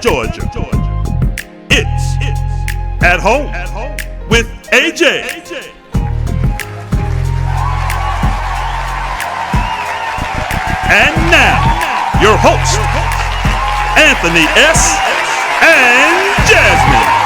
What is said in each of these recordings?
Georgia. It's At Home with AJ. And now, your host, Anthony S. and Jasmine.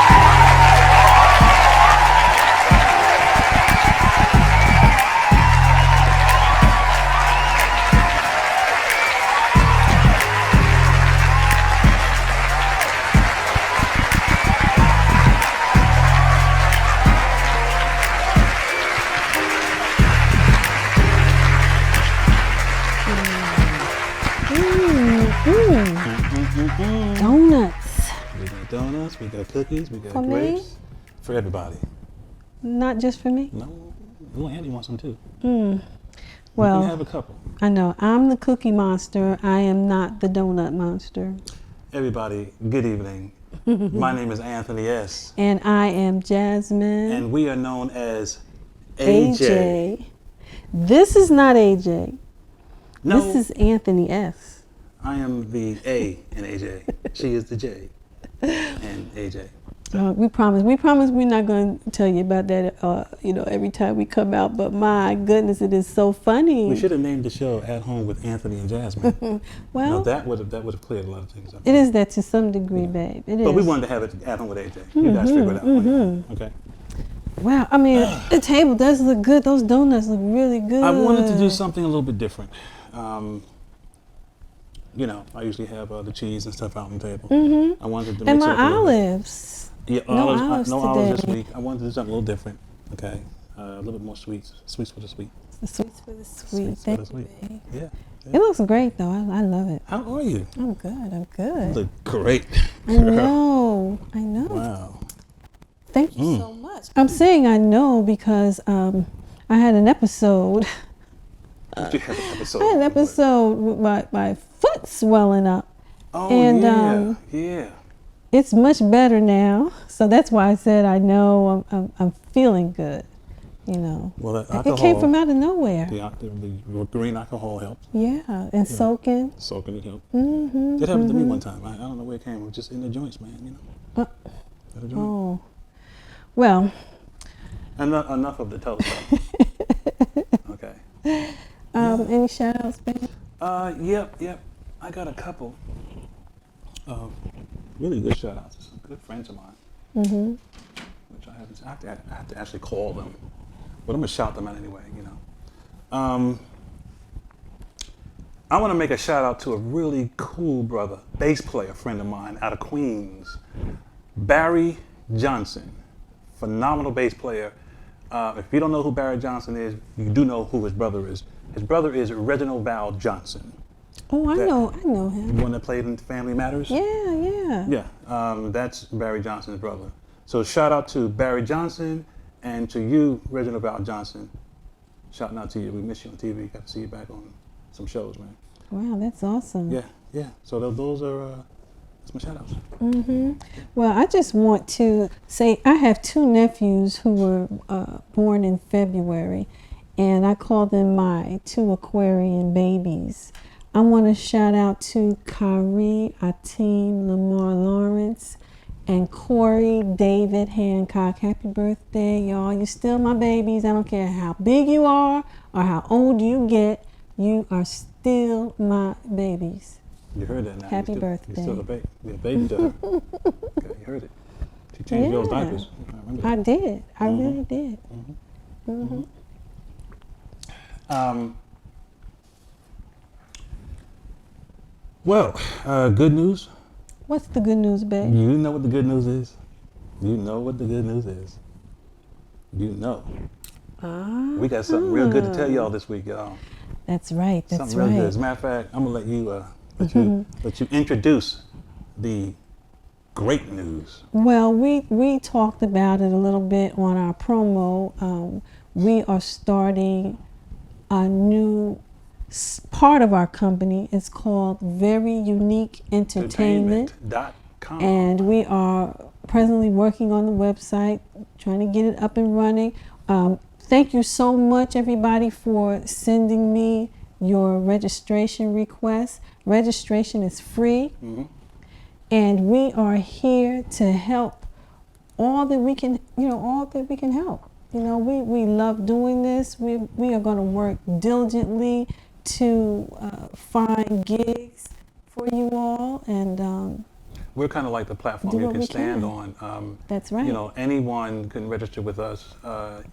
Donuts. We got donuts, we got cookies, we got For grapes. me? For everybody. Not just for me? No, little Andy wants some too. Well, you can have a couple. I know. I'm the cookie monster. I am not the donut monster. Everybody, good evening. My name is Anthony S. And I am Jasmine. And we are known as AJ. This is not AJ. No, This is Anthony S. I am the A in AJ. She is the J and AJ. We promise we're not going to tell you about that, every time we come out. But my goodness, it is so funny. We should have named the show At Home with Anthony and Jasmine. Well, that would have cleared a lot of things up. it is that to some degree, babe. It is. But we wanted to have it At Home with AJ. You guys figure it out. Okay. Wow, I mean, the table does look good. Those donuts look really good. I wanted to do something a little bit different. I usually have the cheese and stuff out on the table. I wanted to mix And it my up a little bit. olives. Yeah, No olives this today. week. I wanted to do something a little different. Okay, a little bit more sweets for the sweet. The sweets for the sweet. Sweets for Thank the sweet. you, babe. Yeah. It looks great, though. I love it. How are you? I'm good. You look great. I know. Wow. Thank you so much. I'm saying I know because I had an episode. You had an episode. I had an episode with my foot swelling up. Oh, And, yeah. It's much better now. So that's why I said I know I'm feeling good. Well, that alcohol. It came from out of nowhere. The green alcohol helped. Yeah, and soaking. Soaking it helped. Mm-hmm. That happened to me one time. I don't know where it came. It was just in the joints, man. At a joint. Oh, well. Enough of the toast stuff. Okay. Any shout outs, baby? Yep. I got a couple of really good shout outs to some good friends of mine. Which I have to actually call them. But I'm going to shout them out anyway, I want to make a shout out to a really cool brother, bass player friend of mine out of Queens, Barry Johnson. Phenomenal bass player. If you don't know who Barry Johnson is, you do know who his brother is. His brother is Reginald Val Johnson. Oh, I know him. The one that played in Family Matters? Yeah. Yeah, that's Barry Johnson's brother. So shout out to Barry Johnson and to you, Reginald Val Johnson. Shouting out to you. We miss you on TV. Got to see you back on some shows, man. Wow, that's awesome. Yeah. So those are that's my shout outs. Well, I just want to say I have two nephews who were born in February, and I call them my two Aquarian babies. I want to shout out to Kyrie Ateem Lamar Lawrence and Corey David Hancock. Happy birthday, y'all. You're still my babies. I don't care how big you are or how old you get. You are still my babies. You heard that now. Happy You're birthday. still a baby to her. Okay, you heard it. She changed those diapers. I did. I really did. Well, good news. What's the good news, babe? You know what the good news is. You know what the good news is. You know. We got something real good to tell y'all this week, y'all. That's right. Something real good. As a matter of fact, I'm gonna let you let you introduce the great news. Well, we talked about it a little bit on our promo. We are starting a new part of our company. It's called Very Unique Entertainment. Entertainment.com. And we are presently working on the website, trying to get it up and running. Thank you so much, everybody, for sending me your registration request. Registration is free. and we are here to help all that we can, all that we can help. We love doing this. We are going to work diligently to find gigs for you all, and we're kind of like the platform you can stand on. That's right. Anyone can register with us.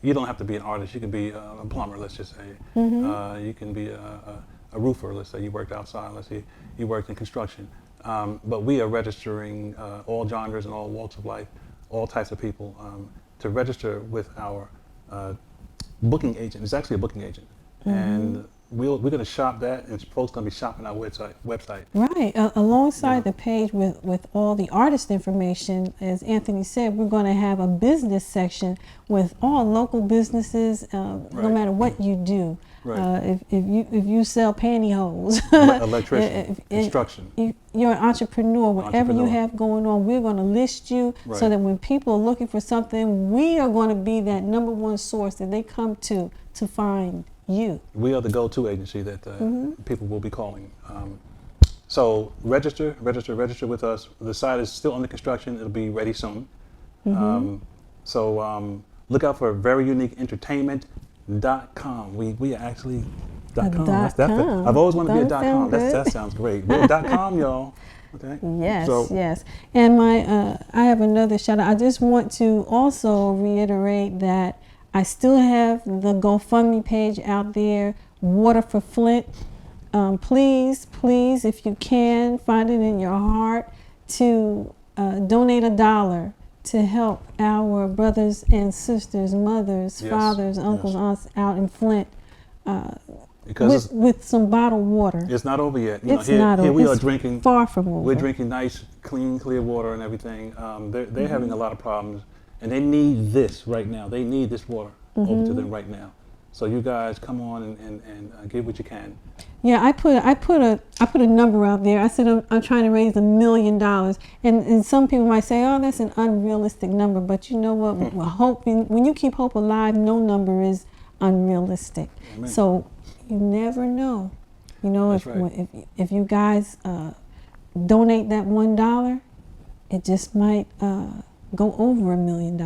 You don't have to be an artist. You can be a plumber, let's just say. You can be a roofer, let's say you worked outside, let's say you worked in construction. But we are registering all genres and all walks of life, all types of people to register with our booking agent. It's actually a booking agent. And we're going to shop that, and folks going to be shopping our website. Right. Alongside the page with all the artist information, as Anthony said, we're going to have a business section with all local businesses, no matter what you do. Right. If you sell pantyhose, electrician, construction, you're an entrepreneur. Whatever you have going on, we're going to list you so that when people are looking for something, we are going to be that number one source that they come to find you. We are the go-to agency that people will be calling. So register with us. The site is still under construction. It'll be ready soon. So look out for Very Unique Entertainment.com. We are actually .com. I've always wanted to be a .com. That sounds great. We're .com, y'all. Okay. Yes. And I have another shout out. I just want to also reiterate that I still have the GoFundMe page out there, Water for Flint. Please, if you can, find it in your heart to donate $1 to help our brothers and sisters, mothers, fathers, uncles, aunts out in Flint with some bottled water. It's not over yet. It's not over. Here we are drinking. Far from over. We're drinking nice, clean, clear water and everything. They're having a lot of problems. And they need this right now. They need this water over to them right now. So you guys come on and give what you can. Yeah, I put a number out there. I said I'm trying to raise $1 million, and some people might say, oh, that's an unrealistic number. But you know what? We're hoping, when you keep hope alive, no number is unrealistic. Amen. So you never know. If you guys donate that $1, it just might go over $1 million.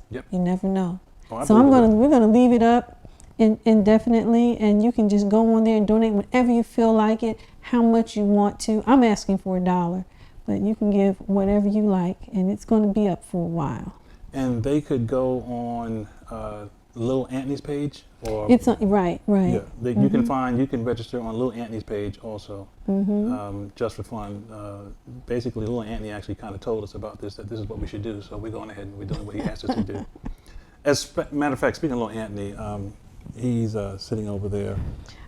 Yep. You never know. Oh, so we're gonna leave it up indefinitely, and you can just go on there and donate whenever you feel like it, how much you want to. I'm asking for $1, but you can give whatever you like, and it's going to be up for a while. And they could go on Lil Anthony's page, or it's right. Yeah, you can register on Lil Anthony's page also, just for fun. Basically, Lil Anthony actually kind of told us about this, that this is what we should do. So we're going ahead and we're doing what he asked us to do. As a matter of fact, speaking of Lil Anthony, he's sitting over there.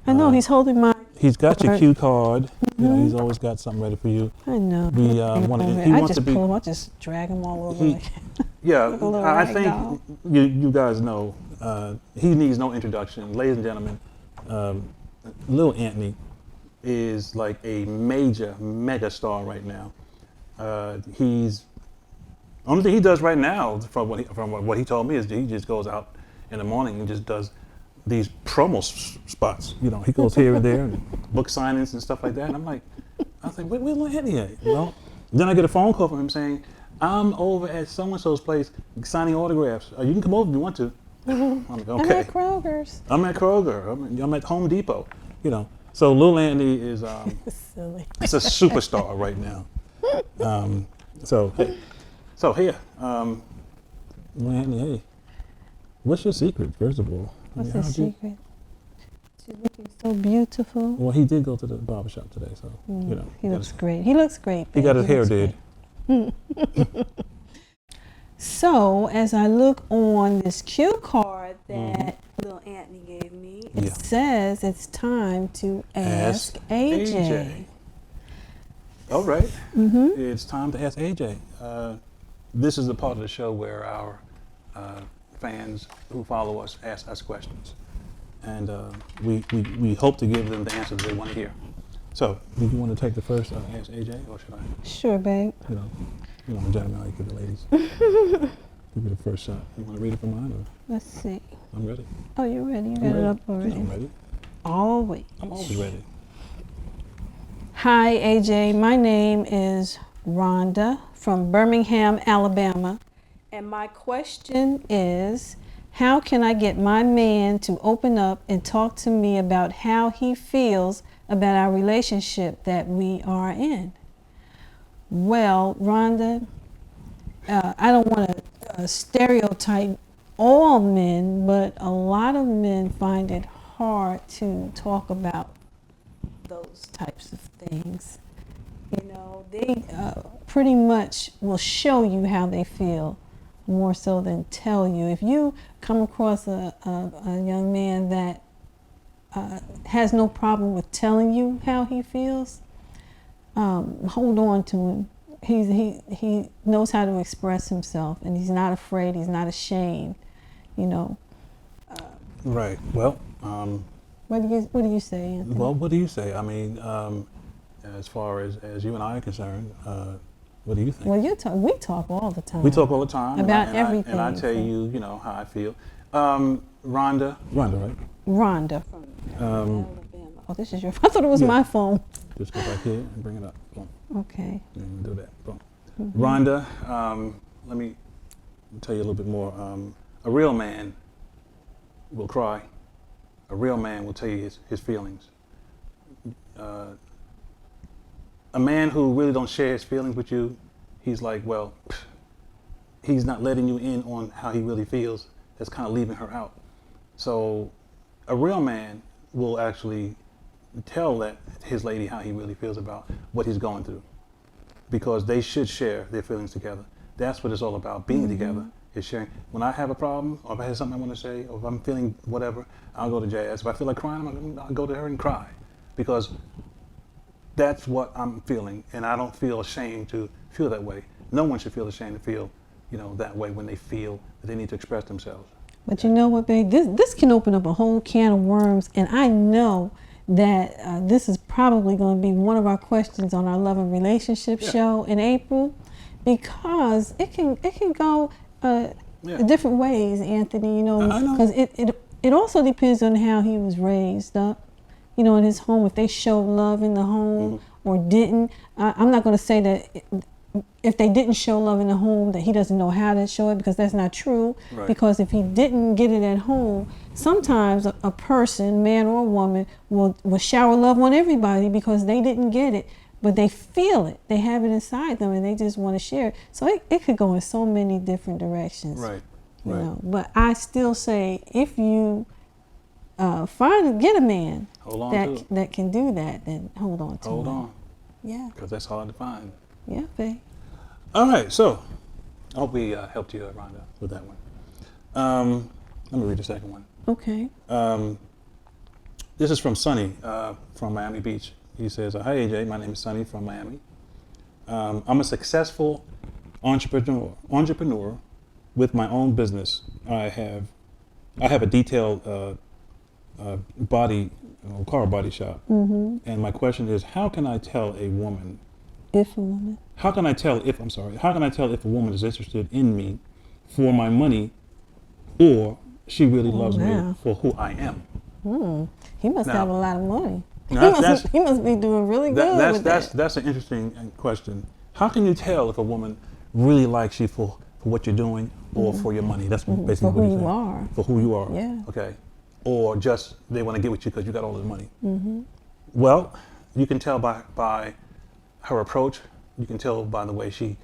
I know he's holding my. He's got your cue card. He's always got something ready for you. I know. I'll just drag him all over. I think you guys know he needs no introduction. Ladies and gentlemen, Lil Anthony is like a mega star right now. He's only thing he does right now, from what he told me, is he just goes out in the morning and just does these promo spots. He goes here and there and book signings and stuff like that. And I was like, where's Lil Anthony at? Then I get a phone call from him saying, I'm over at so-and-so's place signing autographs. You can come over if you want to. I'm like, okay. I'm at Kroger's. I'm at Kroger. I'm at Home Depot. So Lil Anthony is silly. It's a superstar right now. Here, Lil Anthony, hey, what's your secret, first of all? What's the secret? She's looking so beautiful. Well, he did go to the barbershop today, so, He looks great. He looks great. He got his hair did. So, as I look on this cue card that Lil Anthony gave me, it says it's time to ask AJ. All right. It's time to ask AJ. This is the part of the show where our fans who follow us ask us questions. And we hope to give them the answers they want to hear. So, do you want to take the first Ask AJ, or should I? Sure, babe. Gentlemen, how you give the ladies. Give me the first shot. You want to read it from mine? Or? Let's see. I'm ready. Oh, you're ready. You got it up already. I'm ready. Always. I'm always ready. Hi, AJ. My name is Rhonda from Birmingham, Alabama. And my question is, how can I get my man to open up and talk to me about how he feels about our relationship that we are in? Well, Rhonda, I don't want to stereotype all men, but a lot of men find it hard to talk about those types of things. You know, they pretty much will show you how they feel more so than tell you. If you come across a young man that has no problem with telling you how he feels, hold on to him. He knows how to express himself, and he's not afraid. He's not ashamed. You know. Right. Well. What do you say, Anthony? Well, what do you say? I mean, as far as you and I are concerned, what do you think? Well, we talk all the time. We talk all the time about everything. And I tell you, you know how I feel. Rhonda, right? Rhonda from Alabama. Oh, this is your. I thought it was my phone. Just go back here and bring it up. Boom. Okay. And do that. Boom. Mm-hmm. Rhonda, let me tell you a little bit more. A real man will cry. A real man will tell you his feelings. A man who really don't share his feelings with you, he's like, well, he's not letting you in on how he really feels. That's kind of leaving her out. So a real man will actually tell his lady how he really feels about what he's going through, because they should share their feelings together. That's what it's all about, being together, is sharing. When I have a problem, or if I have something I want to say, or if I'm feeling whatever, I'll go to Jazz. If I feel like crying, I'll go to her and cry, because that's what I'm feeling, and I don't feel ashamed to feel that way. No one should feel ashamed to feel, that way when they feel that they need to express themselves. But you know what, babe? This can open up a whole can of worms, and I know that this is probably going to be one of our questions on our Love and Relationship show in April, because it can go different ways, Anthony. Because it also depends on how he was raised up. In his home, if they showed love in the home or didn't. I'm not going to say that if they didn't show love in the home that he doesn't know how to show it, because that's not true. Right. Because if he didn't get it at home, sometimes a person, man or woman, will shower love on everybody because they didn't get it, but they feel it. They have it inside them, and they just want to share it. So it could go in so many different directions. Right. But I still say, if you get a man that can do that, then hold on to him. Hold on. Yeah. Because that's hard to find. Yeah, babe. All right, so I hope we helped you, Rhonda, with that one. Let me read the second one. Okay. This is from Sonny from Miami Beach. He says, "Hi AJ, my name is Sonny from Miami. I'm a successful entrepreneur with my own business. I have a detailed car body shop. And my question is, how can I tell a woman? How can I tell if a woman is interested in me for my money, or she really loves me for who I am?" He must have a lot of money. He must be doing really good with that. That's an interesting question. How can you tell if a woman really likes you for what you're doing, or for your money? That's basically for what who you are. For who you are. Yeah. Okay. Or just they want to get with you because you got all this money. Well, you can tell by her approach. You can tell by the way she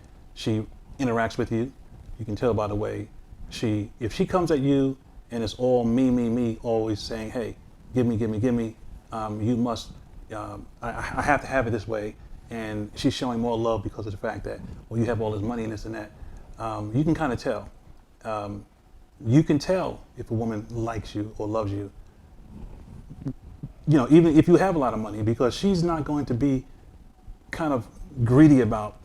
interacts with you. You can tell by the way if she comes at you and it's all me, always saying, "Hey, give me, you must, I have to have it this way," and she's showing more love because of the fact that, well, you have all this money and this and that. You can kind of tell. You can tell if a woman likes you or loves you, even if you have a lot of money, because she's not going to be kind of greedy about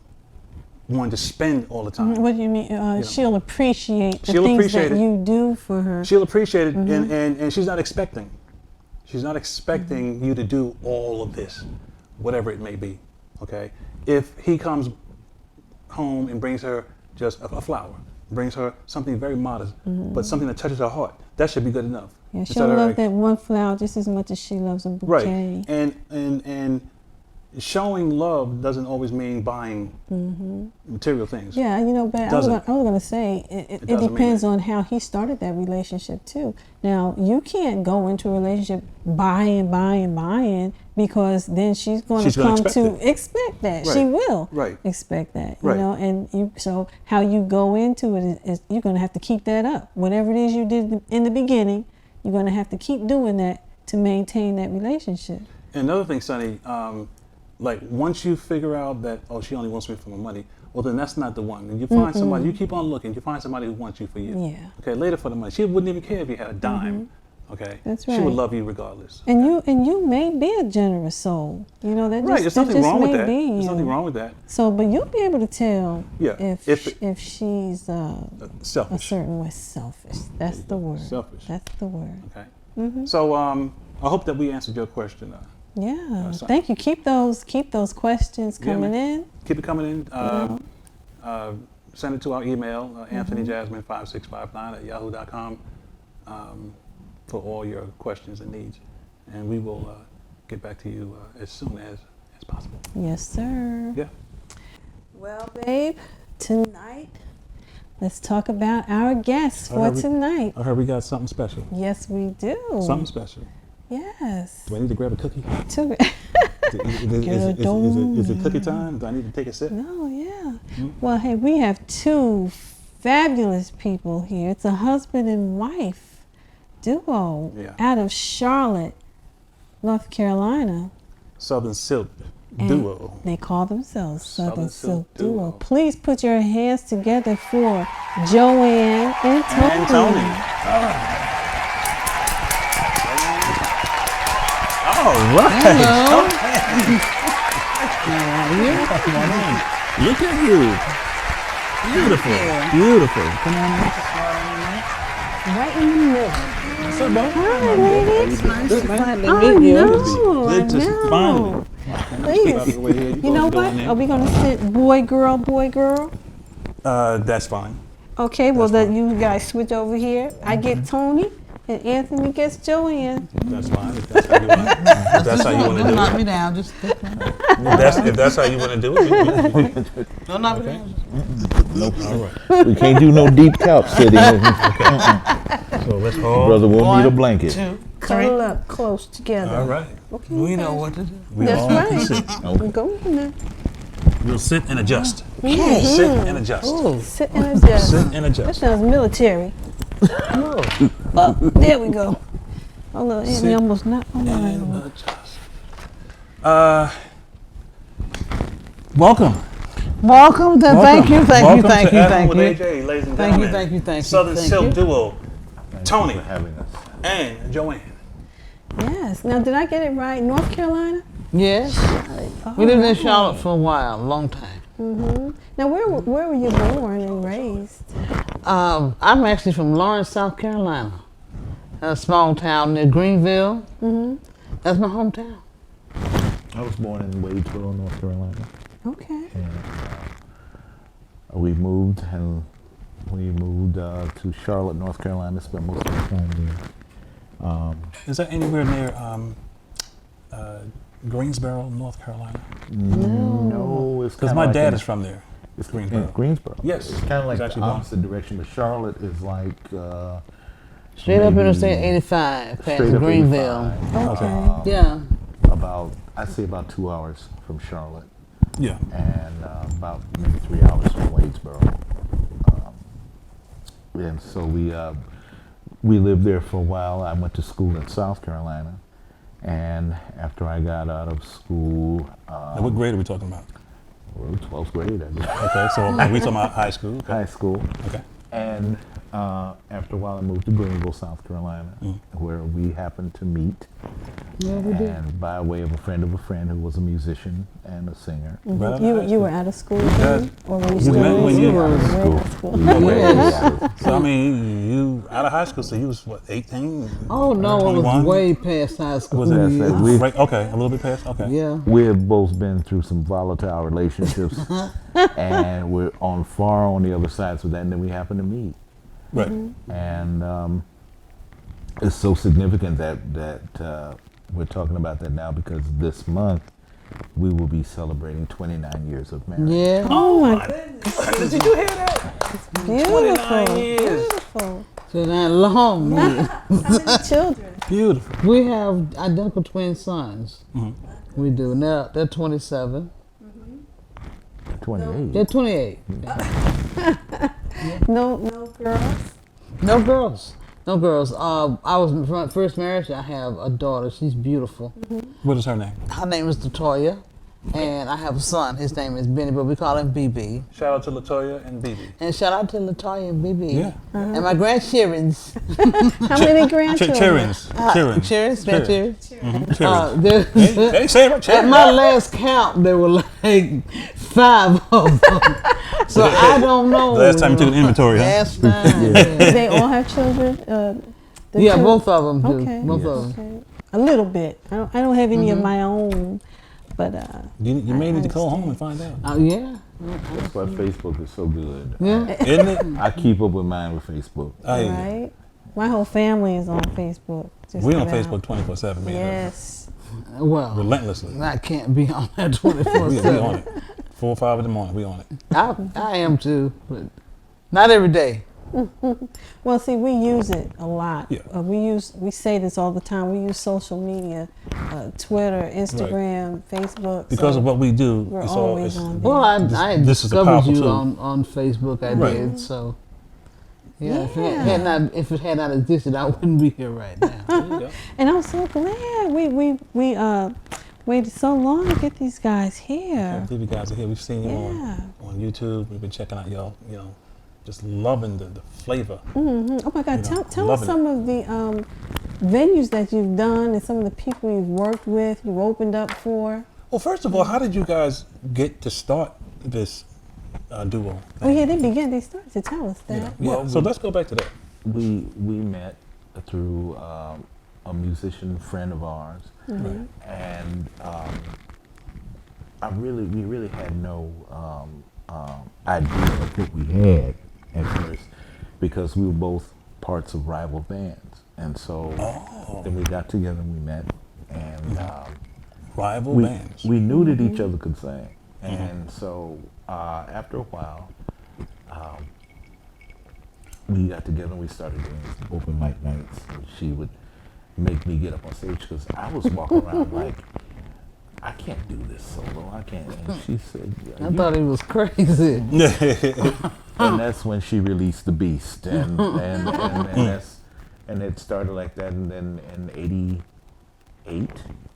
wanting to spend all the time. What do you mean? She'll appreciate the things that you do for her. She'll appreciate it, and she's not expecting. She's not expecting you to do all of this, whatever it may be, okay? If he comes home and brings her just a flower, brings her something very modest, but something that touches her heart, that should be good enough. Yeah, she'll love that one flower just as much as she loves a bouquet. Right, and showing love doesn't always mean buying material things. Yeah, you know, but I was Doesn't. going to say it doesn't mean depends that. on how he started that relationship too. Now, you can't go into a relationship buying because then she's going She's to gonna come expect to it. expect that. Right. She will Right. expect that, you Right. know, and so how you go into it is you're going to have to keep that up. Whatever it is you did in the beginning, you're going to have to keep doing that to maintain that relationship. And another thing, Sonny, like once you figure out that, oh, she only wants me for my money, well, then that's not the one. And you find somebody, you keep on looking, you find somebody who wants you for you. Yeah. Okay, later for the money. She wouldn't even care if you had a dime. Okay. That's She right. would love you regardless. And you may be a generous soul, you know, that Right, just, there's that nothing just wrong with may that. be There's you. nothing wrong with that. So, but you'll be able to tell Yeah, if she's a Selfish. certain way selfish. That's the word. Selfish. That's the word. Okay. So I hope that we answered your question. Yeah. so- Thank you. Keep those questions Yeah, coming man. in. Keep it coming in. Send it to our email, anthonyjasmine5659 for all your questions and needs. And we will get back to you as soon as possible. Yes, sir. Yeah. Well, babe, tonight let's talk about our guests I for heard we- tonight. I heard we got something special. Yes, we do. Something special. Yes. Do I need to grab a cookie? Two- Is it cookie time? Do I need to take a sip? No, yeah. Well, hey, we have two fabulous people here. It's a husband and wife duo Yeah. out of Charlotte, North Carolina. Southern Silk And Duo. They call themselves Southern Southern Silk Silk Duo. Duo. Please put your hands together for Joanne and Tony. And Tony. All right. Hello. Look at you. Beautiful. Beautiful. Come on. Right in the middle. What's up, bro? Hi, ladies. Nice to finally I meet you. know, I Good to know. finally. Please. You know what? Are we going to sit boy, girl, boy, girl? That's fine. Okay, well, That's then you guys switch over here. I get Tony, and Anthony gets Joanne. That's fine. If that's how you want. If that's how you want to Don't do knock it. me down. Just If that's how you want to do it. don't knock me down. Nope. All right. We can't do no deep couch sitting. So let's hold. Brother won't need a 1, blanket. 2, 3. Cuddle up close together. All right. Okay. We know what to do. We That's all right. can sit. Go on now. We'll sit and adjust. Sit and adjust. Sit and adjust. Sit and That adjust. sounds military. There we go. Oh, look, Anthony Sit almost not. Oh, And no. adjust. Welcome. Welcome. Thank you. Welcome Thank to you. At Home Thank with you. AJ, ladies and Thank you. gentlemen. Thank you. Thank you. Southern Thank Silk you. Duo, Tony For having us. and Joanne. Yes. Now, did I get it right? North Carolina? Yes. We lived in Charlotte for a while, a long time. Now, where were you born and raised? I'm actually from Lawrence, South Carolina, a small town near Greenville. That's my hometown. I was born in Wadesboro, North Carolina. Okay. And we moved to Charlotte, North Carolina. Spent most of our time there. Is that anywhere near Greensboro, North Carolina? No, it's Because kinda my like dad in- is from there. It's Greensboro. Greensboro. Yes, It's kind of like it's the actually born. opposite direction, but Charlotte is like Straight up maybe Interstate 85, past straight up Greenville. 85, Okay. Yeah. I'd say about 2 hours from Charlotte, Yeah. and about maybe 3 hours from Wadesboro. And so we lived there for a while. I went to school in South Carolina, and after I got out of school, Now, what grade are we talking about? well, 12th grade, I guess, Okay, so are we talking about high school? Okay. high school, Okay. and after a while I moved to Greenville, South Carolina, where we happened to meet. Yeah, we did. And by way of a friend who was a musician and a singer. Right out of high You were out of school Dad, then? Or were you still met in when you school? were You in were in school. school. Yes. So I mean, you out of high school, so you was what, 18? Oh, no, it was 21? way past high school. Was it? Yes, years. we- Right, okay, a little bit past. Okay. Yeah. We have both been through some volatile relationships, and we're far on the other sides of that, and then we happen to meet. Right. And it's so significant that we're talking about that now, because this month we will be celebrating 29 years of marriage. Yeah. Oh my goodness. Did you hear that? Beautiful. 29 years. Beautiful. So that long. How many children? Beautiful. We have identical twin sons. We do. Now they're 27. 28. They're 28. No girls? No girls. No girls. I was in my first marriage. I have a daughter. She's beautiful. What is her name? Her name is Latoya, and I have a son. His name is Benny, but we call him BB. Shout out to Latoya and BB. And shout out to Latoya and BB. Yeah. And my grandchildrens. How many grandchildren? Cheerings. Grandchildren. Hey, say it right. At my last count, there were like 5 of them. So I don't know. Last time you took an inventory, huh? Last time. Do they all have children? The Yeah, children? both of them do. Okay. Both of them. Okay. A little bit. I don't have any of my own, but You may need to call home and find out. Yeah. That's why Facebook is so good. Yeah. Isn't it? I keep up with mine with Facebook. right. My whole family is on Facebook. Just We on about. Facebook 24/7, man. Yes. Well, Relentlessly. I can't be on that 24/7. We on it. 4 or 5 in the morning, we on it. I am too, but not every day. Well, see, we use it a lot. Yeah. We say this all the time. We use social media, Twitter, Instagram, Facebook. Because so of what we do, we're it's all. always It's, on there. Well, I this is a discovered powerful you tool. on Facebook. I Right. did so. Yeah, Yeah. if it had not existed, I wouldn't be here right now. there you go. And I'm so glad we waited so long to get these guys here. TV guys are here. We've seen you Yeah. on YouTube. We've been checking out y'all. Just loving the flavor. Oh my God! You know, Tell us loving some of the venues that you've done and some of the people you've worked with, you've opened up for. Well, first of all, how did you guys get to start this duo? Oh yeah, they started to tell us that. Yeah. So let's go back to that. We met through a musician friend of ours, and we really had no idea of what we had at first, because we were both parts of rival bands, and so then we got together and we met, and Rival bands. we knew that each other could sing, and so after a while, we got together and we started doing open mic nights. And she would make me get up on stage because I was walking around like, I can't do this solo. I can't. And she said, I thought he was crazy. and that's when she released the beast, and it started like that. And then in '88,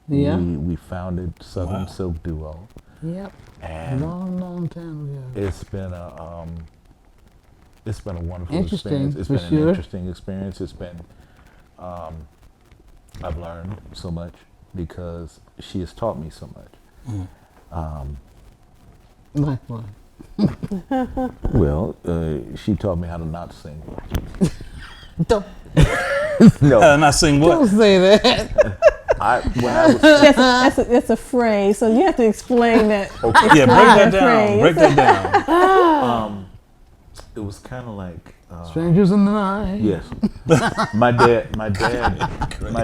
we founded Southern Silk Duo. Yep. And Long time ago. it's been a wonderful Interesting, experience. It's for been sure. an interesting experience. It's been I've learned so much because she has taught me so much. Like what? Well, she taught me how to not sing. Don't, No, And I sing don't what? say that. when I was That's a phrase. So you have to explain that. Yeah, break that down. Phrase. Break that down. it was kind of like Strangers in the night. yes, my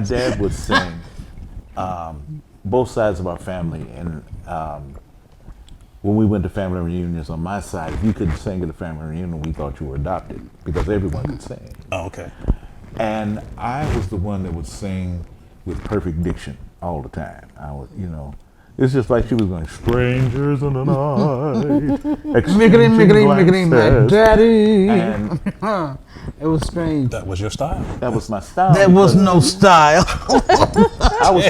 dad would sing both sides of our family, and when we went to family reunions on my side, if you couldn't sing at a family reunion, we thought you were adopted because everyone could sing. Oh, okay. And I was the one that would sing with perfect diction all the time. I was, it's just like she was going, strangers in the night. Miggity, my daddy. And It was strange. That was your style. that was my style. There was no style. I was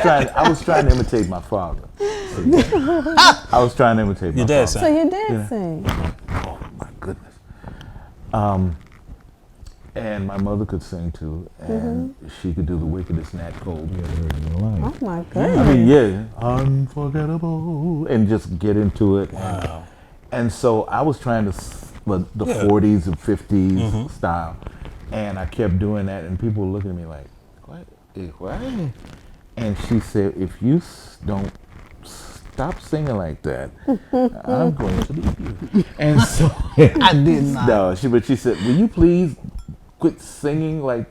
trying to imitate my father. I was trying to imitate my Your dad father. So sang. your dad sing. Oh my goodness. And my mother could sing too, and she could do the wickedest Nat Cole you ever heard in your life. Oh my goodness. I mean, yeah, unforgettable, and just get into it. Wow. And so I was trying to, the Yeah. 40s and 50s style, and I kept doing that, and people were looking at me like, what? What? And she said, if you don't stop singing like that, I'm going to leave you. And so I did not. no, but she said, will you please quit singing like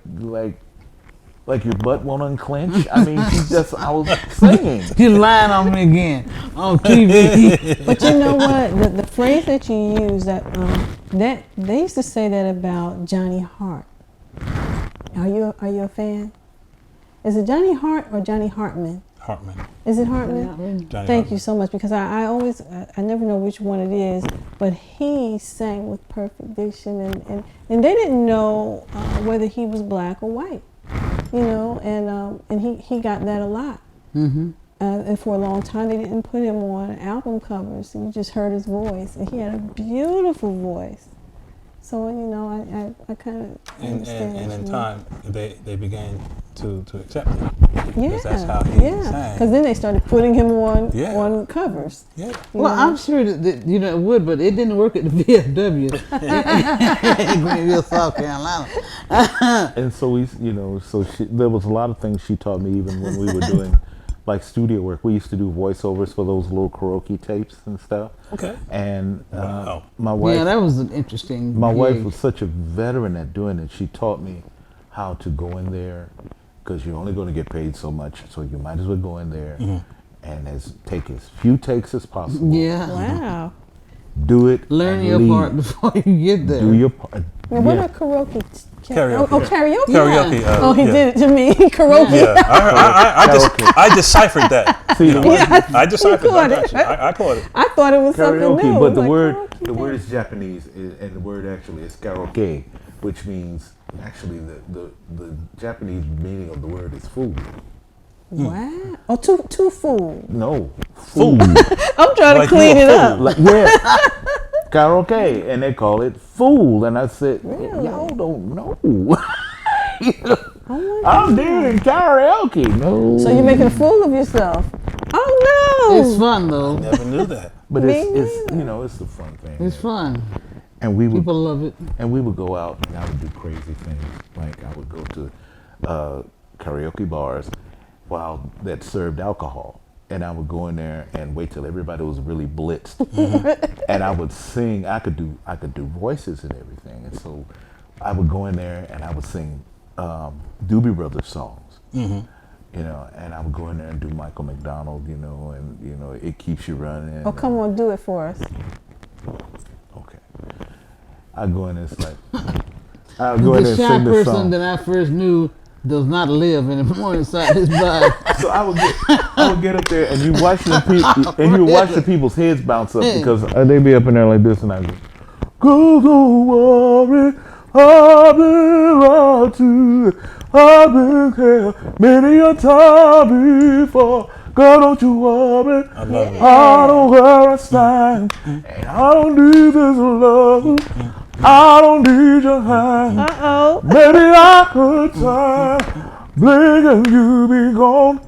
like your butt won't unclench. I mean, I was singing. You lying on me again on TV. But you know what? The phrase that you use that they used to say that about Johnny Hart. Are you a fan? Is it Johnny Hart or Johnny Hartman? Hartman. Is it Hartman? Johnny Thank Hartman. you so much, because I always I never know which one it is, but he sang with perfect diction, and they didn't know whether he was black or white, you know, and he got that a lot. Mm-hmm. And for a long time, they didn't put him on album covers. You just heard his voice, and he had a beautiful voice. So, you know, I kind of understand. And what in you time, they began to accept him. mean. Because that's how he sang. Because then they started putting him on Yeah. on covers. Yeah. you Well, know. I'm sure that you know it would, but it didn't work at the VFW in Greenville, South Carolina. And so there was a lot of things she taught me, even when we were doing like studio work. We used to do voiceovers for those little karaoke tapes and stuff. Okay. And Wow. my wife, Yeah, that was an interesting. my wife gig. was such a veteran at doing it. She taught me how to go in there, because you're only going to get paid so much, so you might as well go in there and take as few takes as possible. Yeah. Wow. Do it. Learn and your leave. part before you get there. Do your part. Now, what Yeah. about karaoke? Karaoke. Oh, karaoke. Karaoke. Oh, he yeah. did it to me. Karaoke. Yeah, Karaoke. I deciphered that. See, You know, the word- I deciphered caught that. it. I caught it. I thought it was something karaoke, new. but the Like, word karaoke, the word yeah. is Japanese, and the word actually is karaoke, which means actually the Japanese meaning of the word is food. Wow. Oh, too full. No, food. I'm trying Like to clean you it a up. Like, yeah, karaoke, and they call it fool. And I said, Really? y'all don't know. Oh my I'm God. doing karaoke. No. So you're making a fool of yourself. Oh no. It's fun though. Never knew that. but Me it's neither. you know, it's the fun thing. It's fun. And we would People love it. go out, and I would do crazy things. Like I would go to karaoke bars while that served alcohol, and I would go in there and wait till everybody was really blitzed, and I would sing. I could do voices and everything, and so I would go in there and I would sing Doobie Brothers songs. You know, and I would go in there and do Michael McDonald, you know, and you know, It Keeps You Running. Oh, come on, do it for us. Okay. I go in and it's like, I'll go in The and shy sing the person song. that I first knew does not live anymore inside his body. So I would get up there and you watch the people's heads bounce up, because they be up in there like this, and I go, don't worry, I've been lied to, I've been here many a time before. Girl, don't you worry, I love it. I don't wear a stand, and I don't need this love, I don't need your hand. Uh-oh. Maybe I could try, blink and you be gone,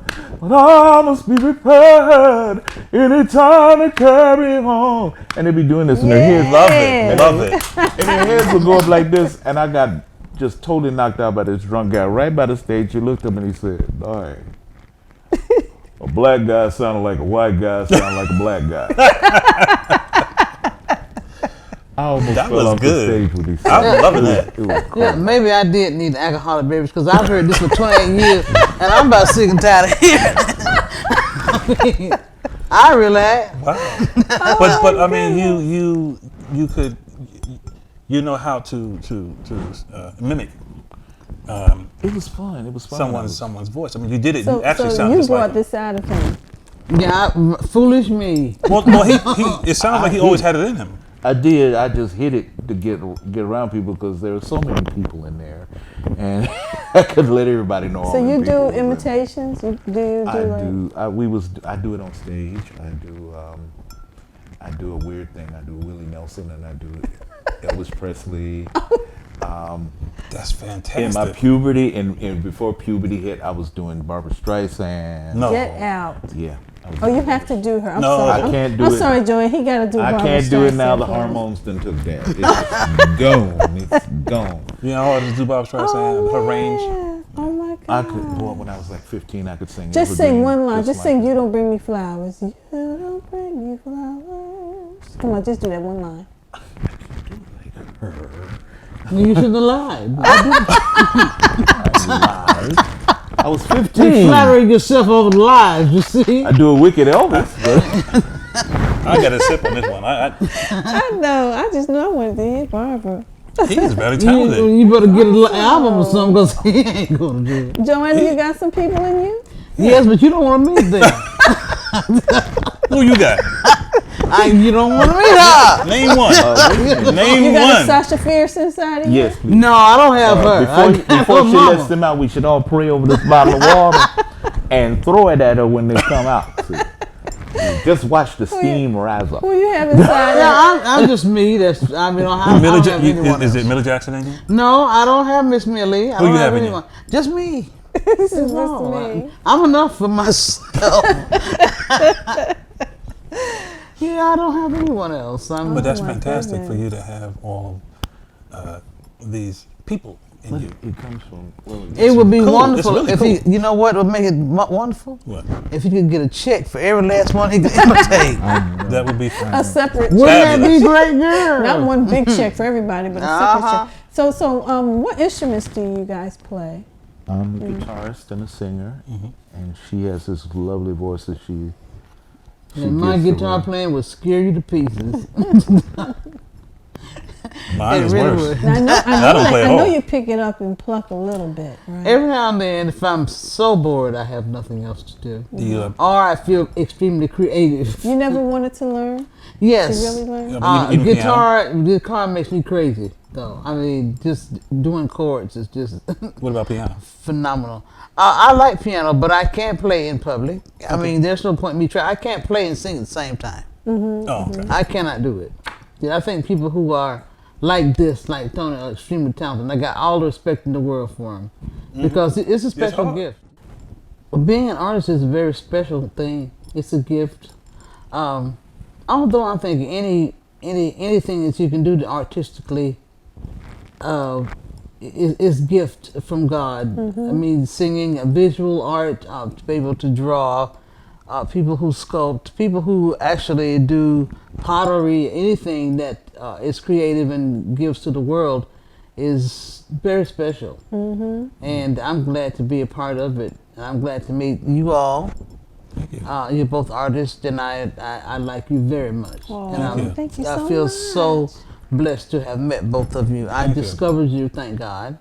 but I must be prepared anytime to carry on. And they be doing this, and their heads, Love it. and their heads would go up like this, and I got just totally knocked out by this drunk guy right by the stage. He looked up and he said, "All right, a black guy sounded like a white guy sounded like a black guy." I almost That fell was off good. the stage with these. I'm loving that. It was crazy. Yeah, maybe I did need an alcoholic beverage, because I've heard this for 28 years and I'm about sick and tired of hearing it. I really have. Wow. But I mean, you could, you know how to mimic It was fun. It was fun. someone's voice. I mean, you did it. So, you actually so sound you just brought like him. this out of him. Yeah, foolish me. Well, it sounds like he always had it in him. I did. I just hit it to get around people, because there were so many people in there, and I could let everybody know. So all you them people do was in. imitations? I do a weird thing. I do Willie Nelson, and I do Elvis Presley. That's fantastic. In my puberty, and before puberty hit, I was doing Barbara Streisand. No. Get out. Yeah. Oh, you have to do her. I'm No, sorry. I can't do I'm it. sorry, Joanne. He got to do I Barbara can't do it now. Streisand The for us. hormones done took that. It's gone. It's gone. You know how to do Bob Streisand, her range. Yeah. Oh my God. I could. Well, when I was like 15, I could sing. Just sing Evergreen, one line. Just like sing that. "You Don't Bring Me Flowers." You don't bring me flowers. Come on, just do that one line. You shouldn't have lied. I lied. I was You 15. flattering yourself over the lies, you see? I do a wicked Elvis, but I got to sip on this one. I know. I just know I wanted to hear Barbara. He's very talented. You better get an album or something because he ain't going to do it. Joanne, you got some people in you? Yes, but you don't want to meet them. Who you got? You don't want to meet her. Name one. Name You got a one. Sasha Fierce inside of you? yes, please. No, I don't have her. Before she lets them out, we should all pray over this bottle of water and throw it at her when they come out. See? Just watch the steam rise up. Who you have inside? Yeah, I'm just me. That's I mean, I don't have anyone Is else. it Millie Jackson in you? No, I don't have Miss Millie. I Who don't you have have in anyone. Just me. This is No, me. I'm enough for myself. Yeah, I don't have anyone else. But that's my fantastic goodness. for you to have all of these people in you. It comes from. It would be cool. wonderful It's really if cool. you know what would make it wonderful? What? If you could get a check for every last one he could imitate. That would be fun. A separate Wouldn't check. that be great, girl? Not one big check for everybody, but a separate Uh-huh. check. So, what instruments do you guys play? I'm a guitarist and a singer, and she has this lovely voice that she And my gives guitar away. playing would scare you to pieces. Mine It is really worse. would. Now, I don't play at I know all. you pick it up and pluck a little bit, right? Every now and then, if I'm so bored, I have nothing else to do. Do you, Or I feel extremely creative. You never wanted to learn? Yes. To really learn? you do Guitar makes me crazy, though. I mean, just doing chords is just what about piano? phenomenal. I like piano, but I can't play in public. I mean, there's no point in me trying. I can't play and sing at the same time. Oh, okay. I cannot do it. Yeah, I think people who are like this, like Tony, are extremely talented. I got all the respect in the world for them because it's a special hard. gift. Being an artist is a very special thing. It's a gift. Although I'm thinking anything that you can do to artistically is gift from God. I mean, singing, visual art, to be able to draw, people who sculpt, people who actually do pottery, anything that is creative and gives to the world is very special. And I'm glad to be a part of it. And I'm glad to meet you all. Thank you. You're both artists, and I like you very much. Oh, And thank you I so feel much. so blessed to have met both of you. I Thank you. discovered you, thank God.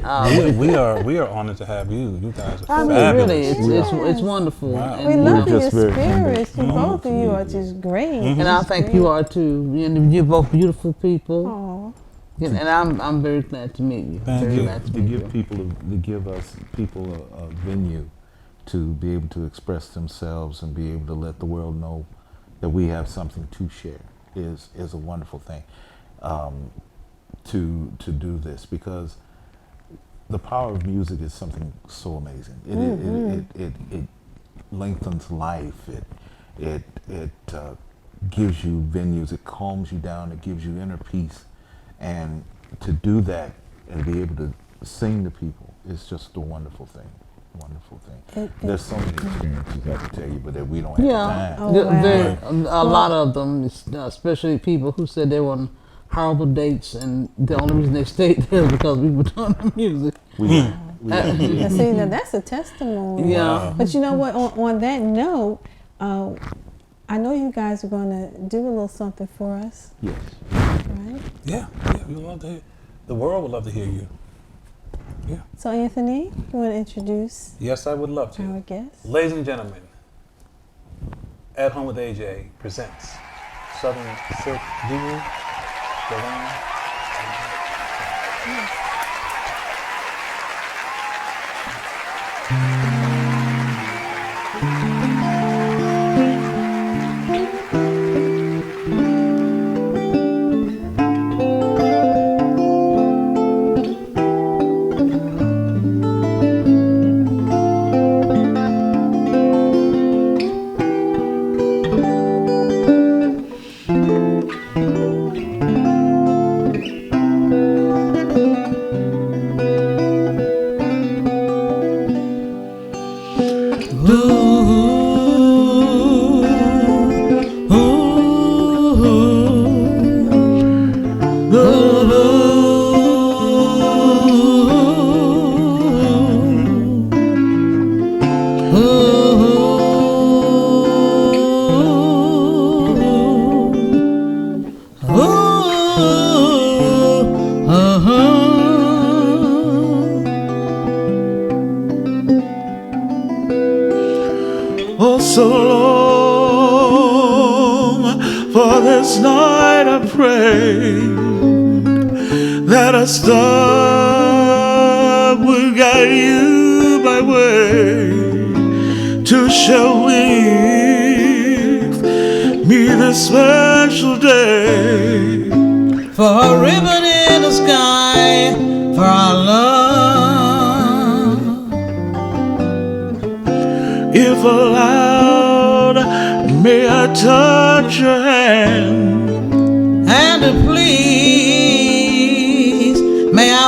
we are honored to have you. You guys are I mean, fabulous. really, it's wonderful. Wow. We And, love We're your just very spirits. humbled. Both of you are just great. and I think you are too. You're both beautiful people, Aw. and I'm very glad to meet you. Thank very you. glad to To meet give you. people, to give us people a venue to be able to express themselves and be able to let the world know that we have something to share is a wonderful thing. To do this, because the power of music is something so amazing. It lengthens life. It gives you venues. It calms you down. It gives you inner peace, and to do that and be able to sing to people is just a wonderful thing. Wonderful thing. There's so many experiences I could tell you, but that we don't have Yeah, time. Oh, wow. a lot of them, especially people who said they were on horrible dates, and the only reason they stayed there is because we were doing the music. We And see, now that's a testimony. Yeah. But you know what? On that note, I know you guys are going to do a little something for us, yes. right? Yeah, we would love to hear. The world would love to hear you. Yeah. So, Anthony, you want to introduce Yes, I would love our to. guest? Ladies and gentlemen, At Home with AJ presents Southern Silk Guru, Joanne. so long. For this night I pray that a star will guide you by way to share with me this special day. For a ribbon in the sky, for our love. If allowed, may I touch your hand, And to please, may I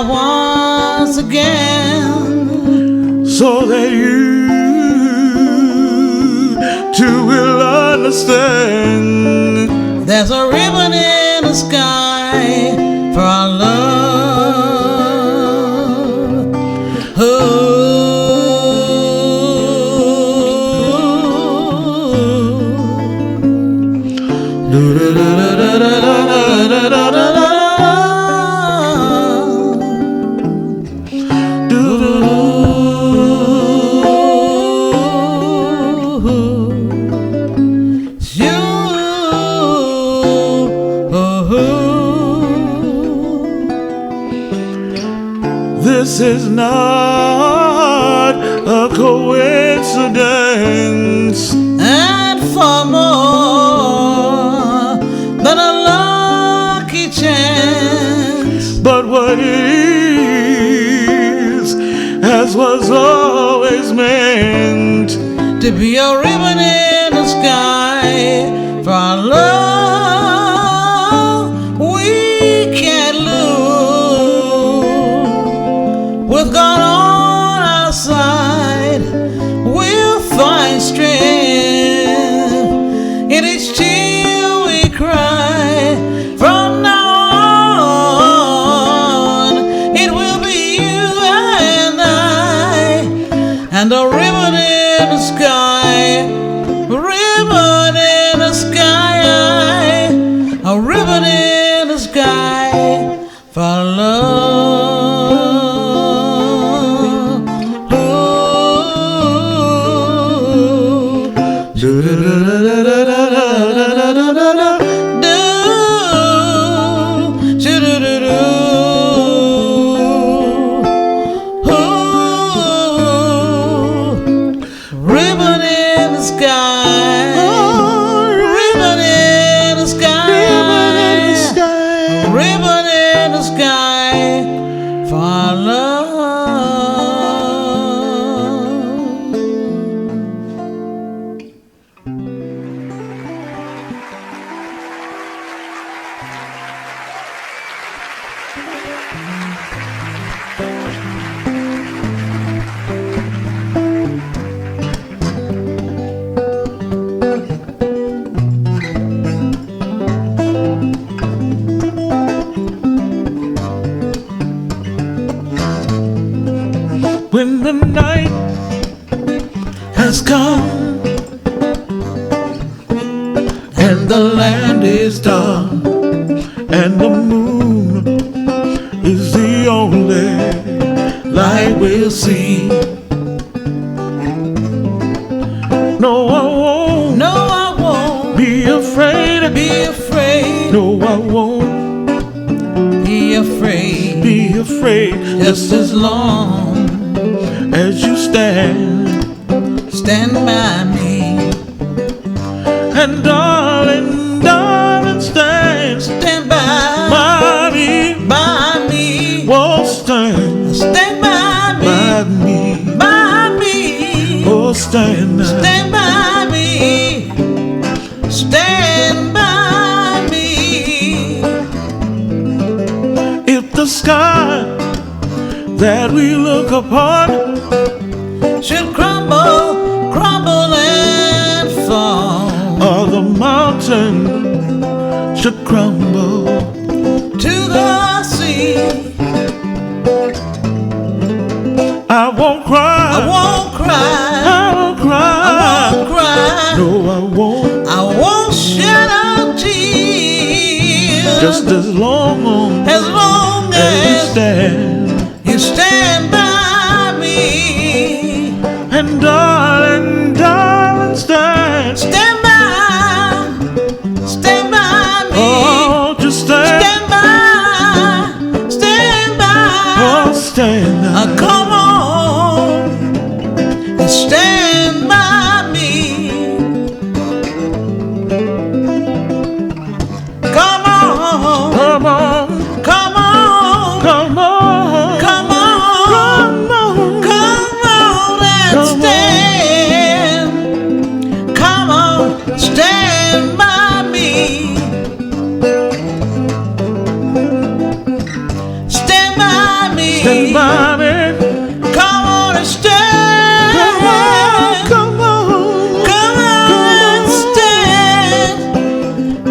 once again, so that you too will understand. there's a ribbon in the sky for our love. This is not a coincidence, And for more than a lucky chance, but what it is, as was always meant, to be a ribbon in the sky for our love. We can't lose. With God on our side, we'll find strength in each tear we cry. From now on, it will be you and I, and a ribbon in the sky, ribbon in the sky, a ribbon in the sky for love. Ribbon in the sky, ribbon in the sky, ribbon in the sky for love. when the night has come and the land is dark and the moon is the only light we'll see. No, I won't. No, I won't Be afraid. be afraid. No, I won't Be afraid. be afraid. Just as long As you stand stand by me. and darling, darling, stand Stand by by me. me. Oh, stand Stand by by me. me. By me. Oh, stand now. Stand by me. Stand by me. If the sky that we look upon Should crumble, crumble and fall or the mountain should crumble, to the sea, I won't cry. I won't cry. I won't cry. I won't cry. No, I won't. I won't shed a tear. Just as long as long as you as stand. you stand by me. And darling, darling, stand Stand by me. Come on and stand. Come on. Come on and stand.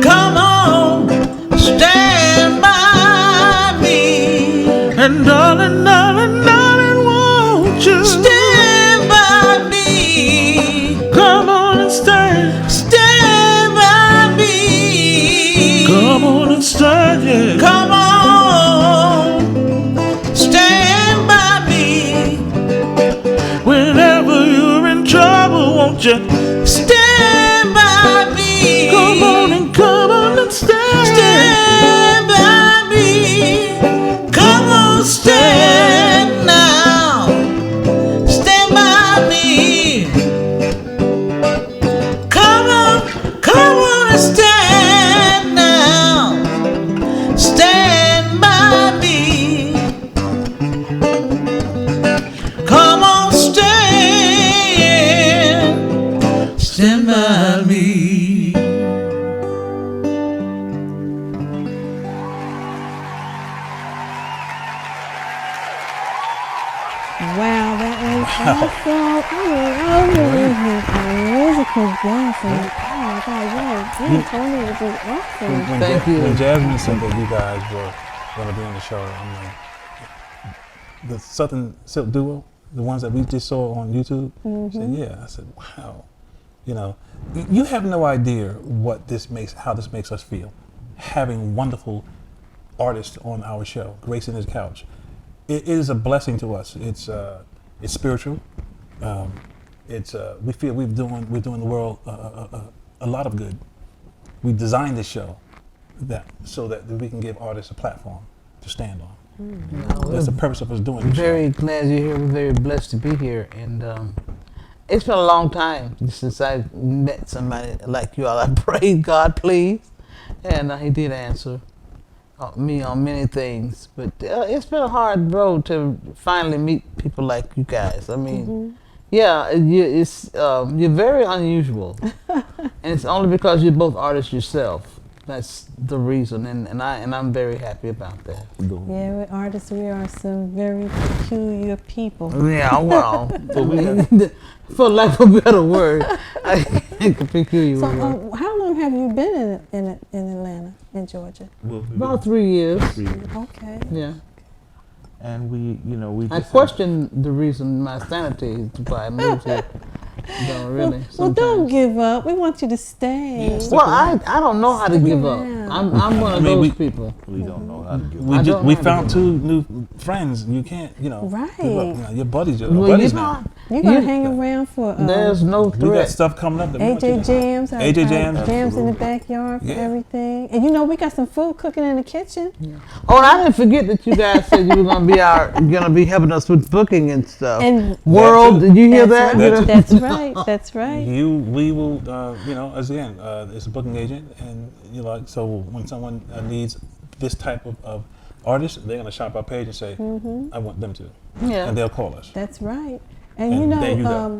Come on, stand by me. And darling, darling, darling, won't you stand by me? Come on and stand. Stand by me. Come on and stand, yeah. Come on, stand by me. Whenever you're in trouble, won't you stand by me? Come on and stand. Stand by me. Come on, stand now. Stand by me. Come on and stand now. Stand by me. Come on, stand by me. Wow, that was awesome. I mean, musical guest. And, oh my God, you told me it was awesome. Thank you. When Jasmine said that you guys were going to be on the show, I'm like, the Southern Silk Duo, the ones that we just saw on YouTube, said, yeah. I said, wow. You know, you have no idea how this makes us feel, having wonderful artists on our show, gracing this couch. It is a blessing to us. It's spiritual. We feel we're doing the world a lot of good. We designed this show so that we can give artists a platform to stand on. That's the purpose of us doing this. Very glad you're here. We're very blessed to be here, and it's been a long time since I've met somebody like you all. I prayed God, please, and He did answer me on many things. But it's been a hard road to finally meet people like you guys. I mean, yeah, you're very unusual, and it's only because you're both artists yourself. That's the reason, and I'm very happy about that. Yeah, we're artists. We are some very peculiar people. Yeah, well, for lack of a better word, I think peculiar. So, how long have you been in Atlanta, in Georgia? About 3 years. Okay. Yeah. And we I question the reason my sanity is why I moved here. Don't really. Well, don't give up. We want you to stay. Well, I don't know how to give up. I'm one of those people. We don't know how to give up. We found 2 new friends. You can't, Right. give up. Your buddies, now. You're going to hang around for There's no We got threat. stuff coming up. That we want you AJ to- Jams. AJ Jams. Jams in the backyard for Yeah. everything. And we got some food cooking in the kitchen. Oh, and I didn't forget that you guys said you were gonna be helping us with booking and stuff. And World, did you hear that's that? right. That's right. That's right. We will, again, it's a booking agent, and so when someone needs this type of artist, they're gonna shop our page and say, I want them to, Yeah. and they'll call us. That's right. And, And there you go.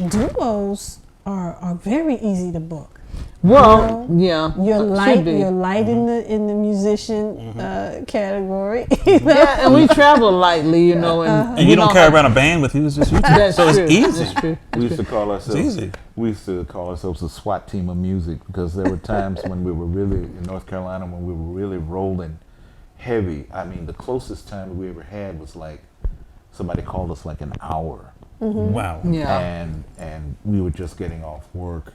duos are very easy to book. Well, yeah. You're should be. You're light in the musician category. Yeah, and we travel lightly, and And you don't carry around a band with you. It's just you two. That's So true. it's easy. That's true. We used to call ourselves. easy. We used to call ourselves a SWAT team of music because there were times when we were really in North Carolina when we were really rolling heavy. I mean, the closest time we ever had was like somebody called us like an hour, Wow. Yeah. and we were just getting off work.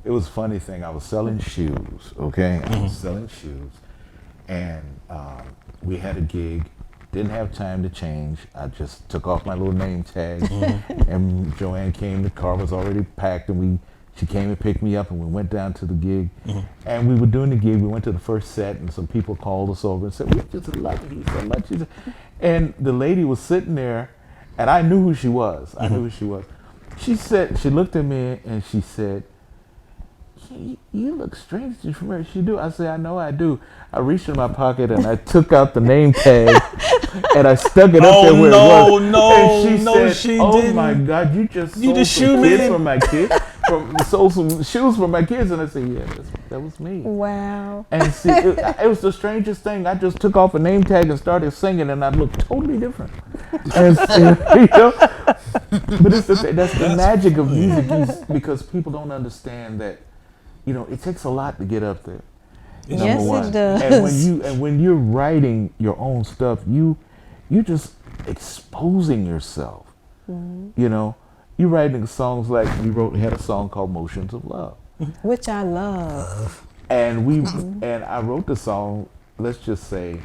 It was a funny thing. I was selling shoes. Okay, I was selling shoes, and we had a gig. Didn't have time to change. I just took off my little name tag, and Joanne came. The car was already packed, and she came and picked me up, and we went down to the gig. And we were doing the gig. We went to the first set, and some people called us over and said, "We just love you so much." And the lady was sitting there, and I knew who she was. I knew who she was. She looked at me and she said, "You look strange. Did you remember she do?" I said, "I know I do." I reached in my pocket and I took out the name tag and I stuck it up there where it was. And she said, "Oh didn't. my God, you just You sold just some shoe kids man. for my kid, sold some shoes for my kids, and I said, yeah, that was me. Wow. And see, it was the strangest thing. I just took off a name tag and started singing, and I looked totally different. And you know, but it's that's the magic of music, because people don't understand that, you know, it takes a lot to get up there. Yes, Number it does. And when you're writing your own stuff, you're just exposing yourself. You know, you writing songs like we had a song called "Motions of Love," Which I love. and and I wrote the song. Let's just say,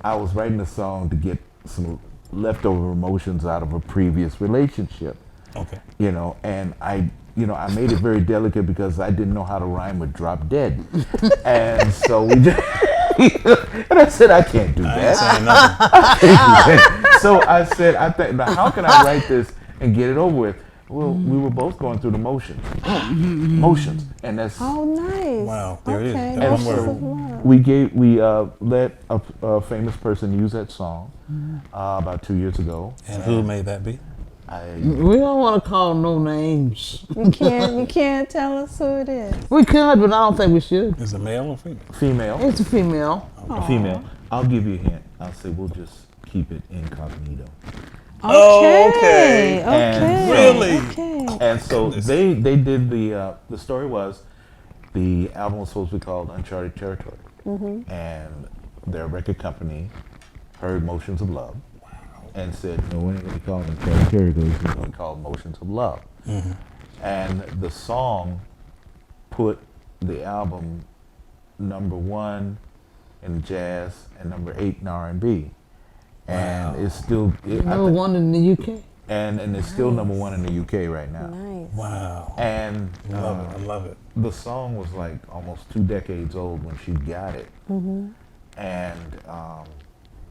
I was writing the song to get some leftover emotions out of a previous relationship. Okay. You know, and I made it very delicate because I didn't know how to rhyme with drop dead. And so we just, and I said, I can't do I ain't that. saying nothing. So I said, now how can I write this and get it over with? Well, we were both going through the motions. Motions. And that's, Oh, nice. Wow, there it is. Okay. That one Motions word. of Love. we let a famous person use that song about 2 years ago. And who may that be? We don't want to call no names. You can't tell us who it is. We could, but I don't think we should. Is it male or female? Female. It's a female. A female. I'll give you a hint. I'll say we'll just keep it incognito. Okay. Okay. Okay. Really? Okay. And so they did the story was the album was supposed to be called Uncharted Territory, and their record company heard Motions of Love and said, no, we're not going to call it Uncharted Territory, we're going to call it Motions of Love. And the song put the album #1 in jazz and #8 in R&B. And it's still Number one in the UK. and it's still #1 in the UK right now. Nice. Wow. And Love it. I love it. the song was like almost 2 decades old when she got it. And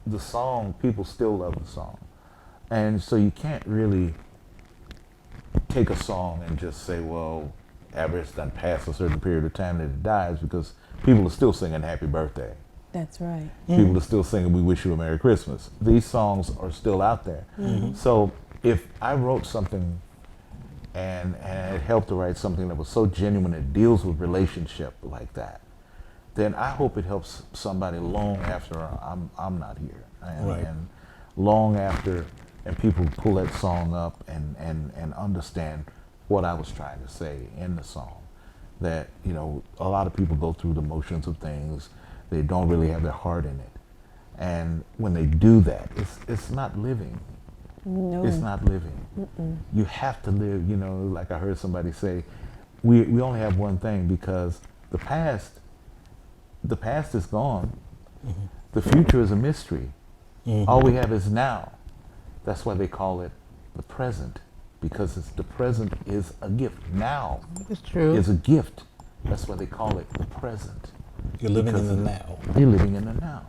the song, people still love the song. And so you can't really take a song and just say, well, after it's done past a certain period of time that it dies, because people are still singing Happy Birthday. That's right. People are still singing We Wish You a Merry Christmas. These songs are still out there. So if I wrote something and it helped to write something that was so genuine, it deals with relationship like that, then I hope it helps somebody long after I'm not here. And long after, and people pull that song up and understand what I was trying to say in the song. That, you know, a lot of people go through the motions of things. They don't really have their heart in it. And when they do that, it's not living. No. It's not living. You have to live, you know, like I heard somebody say, we only have one thing, because the past is gone. The future is a mystery. All we have is now. That's why they call it the present, because the present is a gift. Now It's true. is a gift. That's why they call it the present. You're living in the Because now. You're living in the now.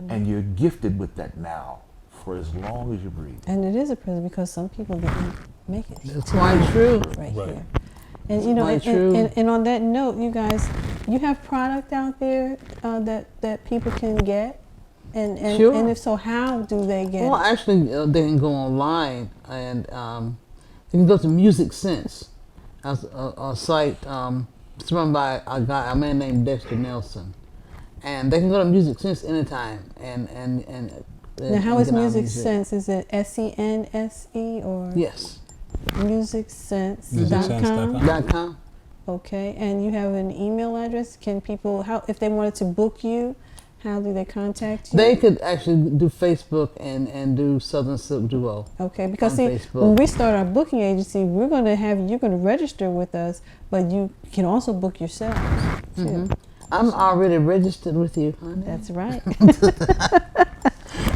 And you're gifted with that now for as long as you breathe. And it is a present because some people didn't make it. That's quite true. Right Right. here. And you know, Quite true. and on that note, you guys, you have product out there that people can get, and Sure. and if so, how do they get Well, it? actually, they can go online and they can go to Music Sense, a site. It's run by a man named Dexter Nelson, and they can go to Music Sense anytime. And Now, how and is get our Music Sense? Is it SENSE or Yes. musicsense.com? .com. Okay, and you have an email address. Can people, how if they wanted to book you, how do they contact you? They could actually do Facebook and do Southern Silk Duo. Okay, because on see, Facebook. when we start our booking agency, you're going to register with us, but you can also book yourselves too. I'm already registered with you, honey. That's right.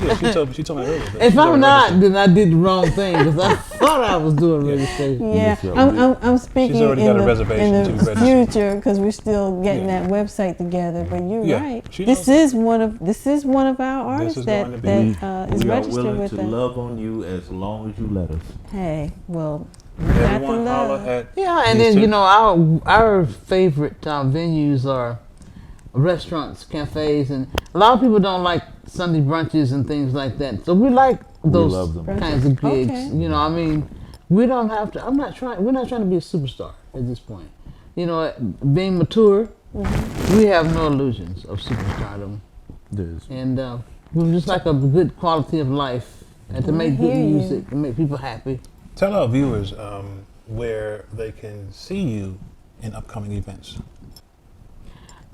Yeah, she told me earlier. that If she's I'm already not, registered. then I did the wrong thing, because I thought I was doing registration. Yeah, Yes, I'm speaking already in got a the, reservation in to the register. future because we're still getting Yeah. that website together. But you're Yeah, right. she This knows. is one of our artists is that going to be- is we are registered willing with to us. love on you as long as you let us. Hey, well, we got the Everyone holler love. at Yeah, and these then two. you know our favorite venues are restaurants, cafes, and a lot of people don't like Sunday brunches and things like that. So we like those love them. kinds of gigs. Okay. You know, I mean, We don't have to. I'm not trying. We're not trying to be a superstar at this point. You know, being mature, we have no illusions of superstardom, and we just like a good quality of life and to make good music and make people happy. Tell our viewers where they can see you in upcoming events.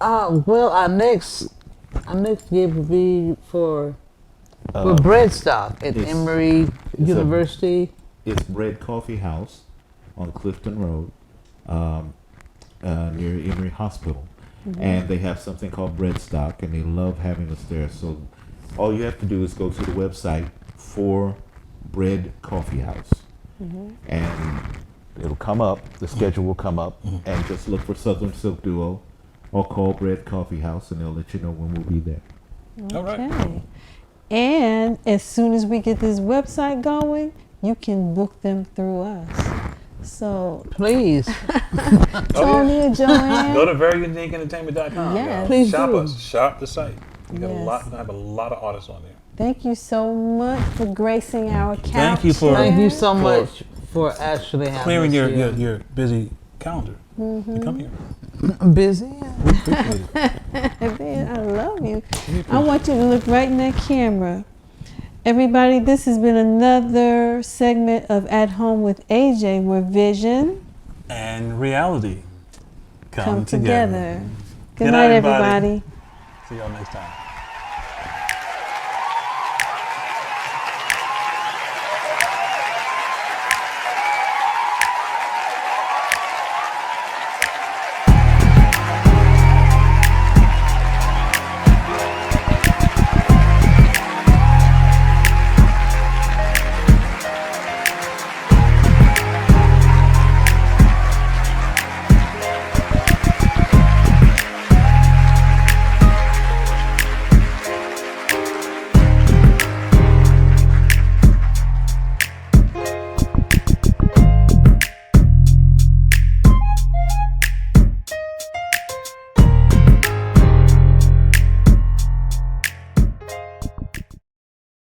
Well, our next gig will be for Breadstock at Emory University. It's Bread Coffee House on Clifton Road, near Emory Hospital. And they have something called Breadstock, and they love having us there. So all you have to do is go to the website for Bread Coffee House. And it'll come up, the schedule will come up, and just look for Southern Silk Duo or call Bread Coffee House, and they'll let you know when we'll be there. All right. Okay. And as soon as we get this website going, you can book them through us. So Please, Tony and Joanne, Go to veryuniqueentertainment.com. Yes. Please Shop do. us. Shop the site. We got a Yes. lot. We're gonna have a lot of artists on there. thank you so much for gracing our couch. Thank you for- thank you here. so much for actually having Clearing us here. your busy calendar to come here. Busy. We appreciate it. Man, I love you. I want you to look right in that camera. Everybody, this has been another segment of At Home with AJ, where vision And reality come together. Good Good night, night, everybody. everybody. See y'all next time.